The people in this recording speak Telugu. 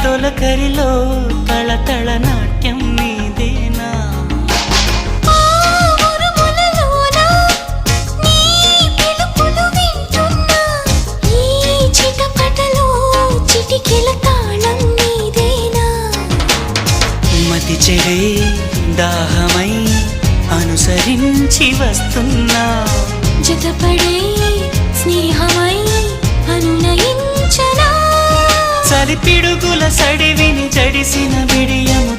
తొలకరిలో తళతళ నాట్యం నీదేనా మతి చెడే దాహమై అనుసరించి వస్తున్నా జతపడే స్నేహమై అనునయించనా చలి పిడుగుల సడివిని జడిసిన బిడియము